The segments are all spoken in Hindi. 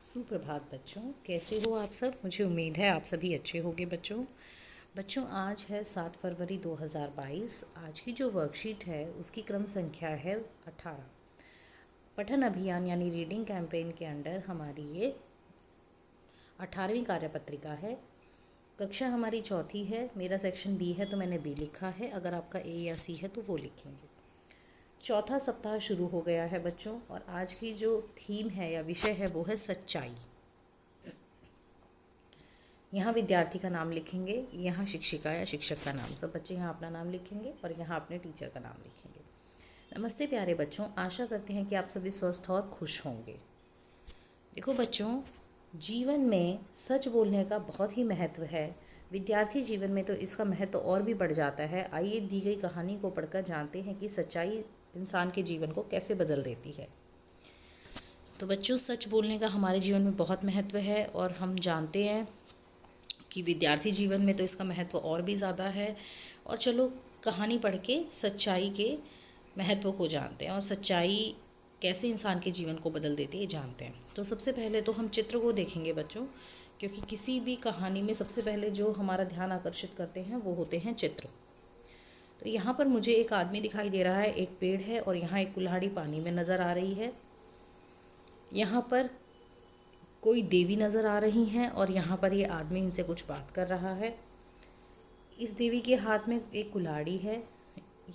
सुप्रभात बच्चों, कैसे हो आप सब। मुझे उम्मीद है आप सभी अच्छे होंगे। बच्चों आज है 7 फरवरी 2022। आज की जो वर्कशीट है उसकी क्रम संख्या है 18। पठन अभियान यानी रीडिंग कैंपेन के अंडर हमारी ये 18वीं कार्यपत्रिका है। कक्षा हमारी चौथी है। मेरा सेक्शन बी है तो मैंने बी लिखा है। अगर आपका ए या सी है तो वो लिखेंगे। चौथा सप्ताह शुरू हो गया है बच्चों, और आज की जो थीम है या विषय है वो है सच्चाई। यहाँ विद्यार्थी का नाम लिखेंगे, यहाँ शिक्षिका या शिक्षक का नाम। सब बच्चे यहाँ अपना नाम लिखेंगे और यहाँ अपने टीचर का नाम लिखेंगे। नमस्ते प्यारे बच्चों, आशा करते हैं कि आप सभी स्वस्थ और खुश होंगे। देखो बच्चों, जीवन में सच बोलने का बहुत ही महत्व है। विद्यार्थी जीवन में तो इसका महत्व और भी बढ़ जाता है। आइए दी गई कहानी को पढ़कर जानते हैं कि सच्चाई इंसान के जीवन को कैसे बदल देती है। तो बच्चों, सच बोलने का हमारे जीवन में बहुत महत्व है और हम जानते हैं कि विद्यार्थी जीवन में तो इसका महत्व और भी ज़्यादा है। और चलो कहानी पढ़ के सच्चाई के महत्व को जानते हैं और सच्चाई कैसे इंसान के जीवन को बदल देती है जानते हैं। तो सबसे पहले तो हम चित्र को देखेंगे बच्चों, क्योंकि किसी भी कहानी में सबसे पहले जो हमारा ध्यान आकर्षित करते हैं वो होते हैं चित्र। तो यहाँ पर मुझे एक आदमी दिखाई दे रहा है, एक पेड़ है और यहाँ एक कुल्हाड़ी पानी में नज़र आ रही है। यहाँ पर कोई देवी नज़र आ रही हैं और यहाँ पर ये आदमी इनसे कुछ बात कर रहा है। इस देवी के हाथ में एक कुल्हाड़ी है।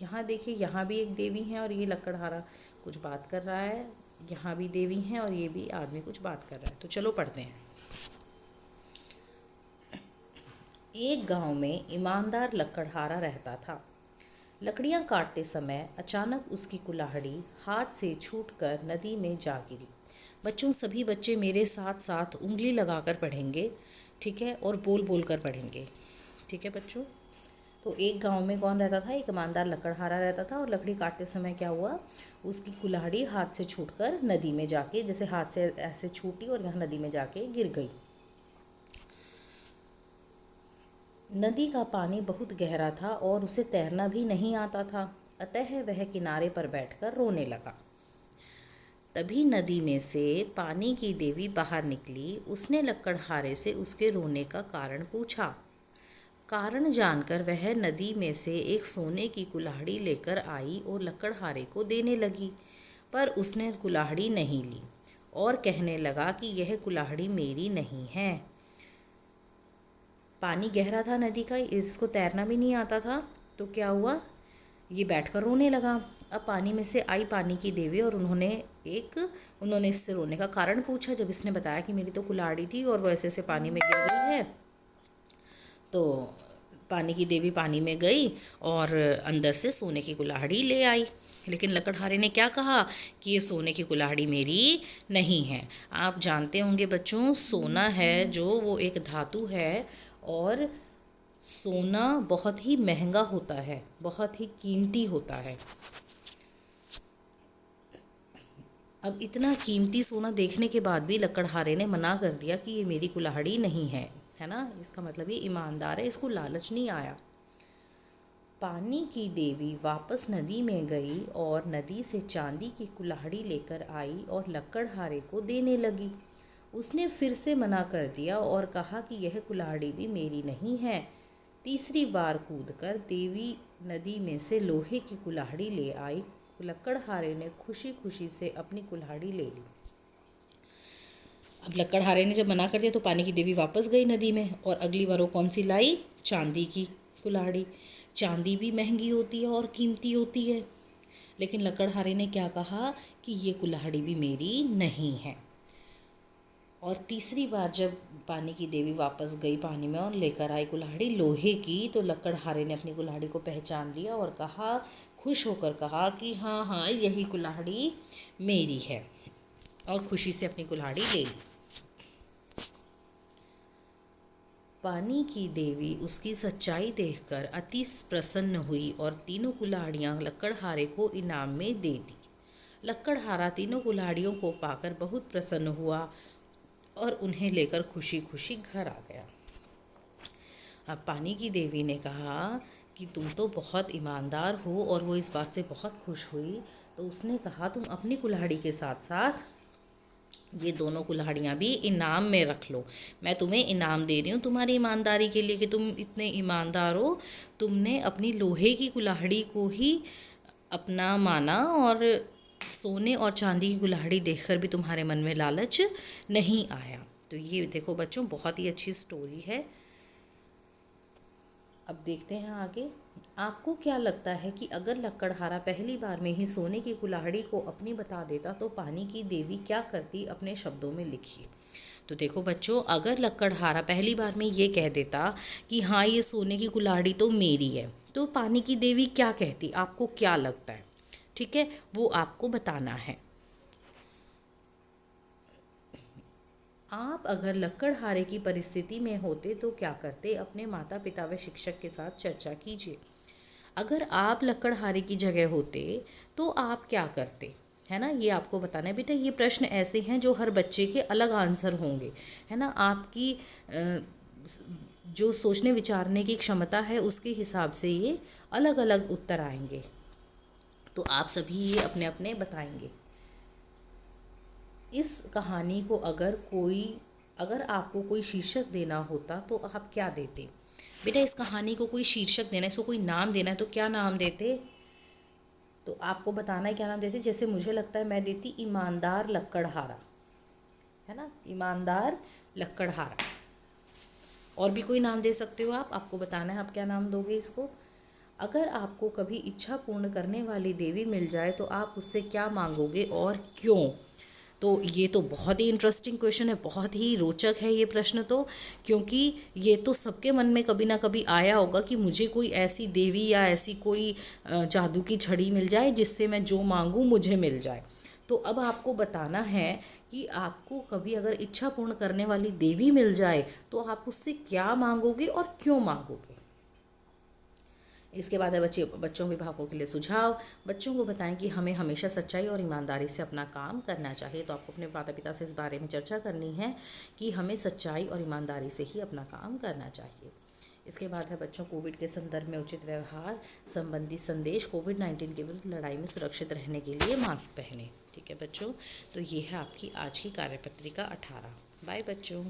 यहाँ देखिए, यहाँ भी एक देवी है और ये लकड़हारा कुछ बात कर रहा है। यहाँ भी देवी हैं और ये भी आदमी कुछ बात कर रहा है। तो चलो पढ़ते हैं। एक गांव में ईमानदार लकड़हारा रहता था। लकड़ियाँ काटते समय अचानक उसकी कुल्हाड़ी हाथ से छूटकर नदी में जा गिरी। बच्चों, सभी बच्चे मेरे साथ साथ उंगली लगाकर पढ़ेंगे, ठीक है, और बोल बोल कर पढ़ेंगे, ठीक है बच्चों। तो एक गांव में कौन रहता था? एक ईमानदार लकड़हारा रहता था। और लकड़ी काटते समय क्या हुआ? उसकी कुल्हाड़ी हाथ से छूटकर नदी में जाके, जैसे हाथ से ऐसे छूटी और यहाँ नदी में जाके गिर गई। नदी का पानी बहुत गहरा था और उसे तैरना भी नहीं आता था, अतः वह किनारे पर बैठकर रोने लगा। तभी नदी में से पानी की देवी बाहर निकली। उसने लकड़हारे से उसके रोने का कारण पूछा। कारण जानकर वह नदी में से एक सोने की कुल्हाड़ी लेकर आई और लकड़हारे को देने लगी, पर उसने कुल्हाड़ी नहीं ली और कहने लगा कि यह कुल्हाड़ी मेरी नहीं है। पानी गहरा था नदी का, इसको तैरना भी नहीं आता था। तो क्या हुआ? ये बैठकर रोने लगा। अब पानी में से आई पानी की देवी और उन्होंने इससे रोने का कारण पूछा। जब इसने बताया कि मेरी तो कुल्हाड़ी थी और वो ऐसे ऐसे पानी में गिर गई है, तो पानी की देवी पानी में गई और अंदर से सोने की कुल्हाड़ी ले आई। लेकिन लकड़हारे ने क्या कहा कि ये सोने की कुल्हाड़ी मेरी नहीं है। आप जानते होंगे बच्चों, सोना है जो वो एक धातु है और सोना बहुत ही महंगा होता है, बहुत ही कीमती होता है। अब इतना कीमती सोना देखने के बाद भी लकड़हारे ने मना कर दिया कि ये मेरी कुल्हाड़ी नहीं है ना। इसका मतलब ये ईमानदार है, इसको लालच नहीं आया। पानी की देवी वापस नदी में गई और नदी से चांदी की कुल्हाड़ी लेकर आई और लकड़हारे को देने लगी। उसने फिर से मना कर दिया और कहा कि यह कुल्हाड़ी भी मेरी नहीं है। तीसरी बार कूदकर देवी नदी में से लोहे की कुल्हाड़ी ले आई। लकड़हारे ने खुशी खुशी से अपनी कुल्हाड़ी ले ली। अब लकड़हारे ने जब मना कर दिया तो पानी की देवी वापस गई नदी में और अगली बार वो कौन सी लाई? चांदी की कुल्हाड़ी। चांदी भी महंगी होती है और कीमती होती है, लेकिन लकड़हारे ने क्या कहा कि ये कुल्हाड़ी भी मेरी नहीं है। और तीसरी बार जब पानी की देवी वापस गई पानी में और लेकर आई कुल्हाड़ी लोहे की, तो लकड़हारे ने अपनी कुल्हाड़ी को पहचान लिया और कहा, खुश होकर कहा कि हाँ हाँ यही कुल्हाड़ी मेरी है, और खुशी से अपनी कुल्हाड़ी ले ली। पानी की देवी उसकी सच्चाई देखकर अति प्रसन्न हुई और तीनों कुल्हाड़ियाँ लकड़हारे को इनाम में दे दी। लकड़हारा तीनों कुल्हाड़ियों को पाकर बहुत प्रसन्न हुआ और उन्हें लेकर खुशी खुशी घर आ गया। अब पानी की देवी ने कहा कि तुम तो बहुत ईमानदार हो, और वो इस बात से बहुत खुश हुई। तो उसने कहा, तुम अपनी कुल्हाड़ी के साथ साथ ये दोनों कुल्हाड़ियाँ भी इनाम में रख लो। मैं तुम्हें इनाम दे रही हूँ तुम्हारी ईमानदारी के लिए कि तुम इतने ईमानदार हो, तुमने अपनी लोहे की कुल्हाड़ी को ही अपना माना और सोने और चांदी की कुल्हाड़ी देखकर भी तुम्हारे मन में लालच नहीं आया। तो ये देखो बच्चों, बहुत ही अच्छी स्टोरी है। अब देखते हैं आगे। आपको क्या लगता है कि अगर लक्कड़हारा पहली बार में ही सोने की कुल्हाड़ी को अपनी बता देता तो पानी की देवी क्या करती? अपने शब्दों में लिखिए। तो देखो बच्चों, अगर लक्कड़हारा पहली बार में ये कह देता कि हाँ ये सोने की कुल्हाड़ी तो मेरी है, तो पानी की देवी क्या कहती? आपको क्या लगता है? ठीक है, वो आपको बताना है। आप अगर लक्कड़हारे की परिस्थिति में होते तो क्या करते? अपने माता पिता व शिक्षक के साथ चर्चा कीजिए। अगर आप लक्कड़हारे की जगह होते तो आप क्या करते? है ना, ये आपको बताना है बेटा। ये प्रश्न ऐसे हैं जो हर बच्चे के अलग आंसर होंगे, है ना। आपकी जो सोचने विचारने की क्षमता है उसके हिसाब से ये अलग अलग उत्तर आएंगे। तो आप सभी ये अपने अपने बताएंगे। इस कहानी को अगर आपको कोई शीर्षक देना होता तो आप क्या देते? बेटा इस कहानी को कोई शीर्षक देना है, इसको कोई नाम देना है तो क्या नाम देते? तो आपको बताना है क्या नाम देते। जैसे मुझे लगता है मैं देती ईमानदार लक्कड़हारा, है ना, ईमानदार लक्कड़हारा। और भी कोई नाम दे सकते हो आप, आपको बताना है आप क्या नाम दोगे इसको। अगर आपको कभी इच्छा पूर्ण करने वाली देवी मिल जाए तो आप उससे क्या मांगोगे और क्यों? तो ये तो बहुत ही इंटरेस्टिंग क्वेश्चन है, बहुत ही रोचक है ये प्रश्न तो, क्योंकि ये तो सबके मन में कभी ना कभी आया होगा कि मुझे कोई ऐसी देवी या ऐसी कोई जादू की छड़ी मिल जाए जिससे मैं जो मांगूँ मुझे मिल जाए। तो अब आपको बताना है कि आपको कभी अगर इच्छा पूर्ण करने वाली देवी मिल जाए तो आप उससे क्या मांगोगे और क्यों मांगोगे। इसके बाद है बच्चों अभिभावकों के लिए सुझाव। बच्चों को बताएं कि हमें हमेशा सच्चाई और ईमानदारी से अपना काम करना चाहिए। तो आपको अपने माता पिता से इस बारे में चर्चा करनी है कि हमें सच्चाई और ईमानदारी से ही अपना काम करना चाहिए। इसके बाद है बच्चों, कोविड के संदर्भ में उचित व्यवहार संबंधी संदेश। कोविड-19 के विरुद्ध लड़ाई में सुरक्षित रहने के लिए मास्क पहने। ठीक है बच्चों, तो ये है आपकी आज की कार्यपत्रिका 18। बाय बच्चों।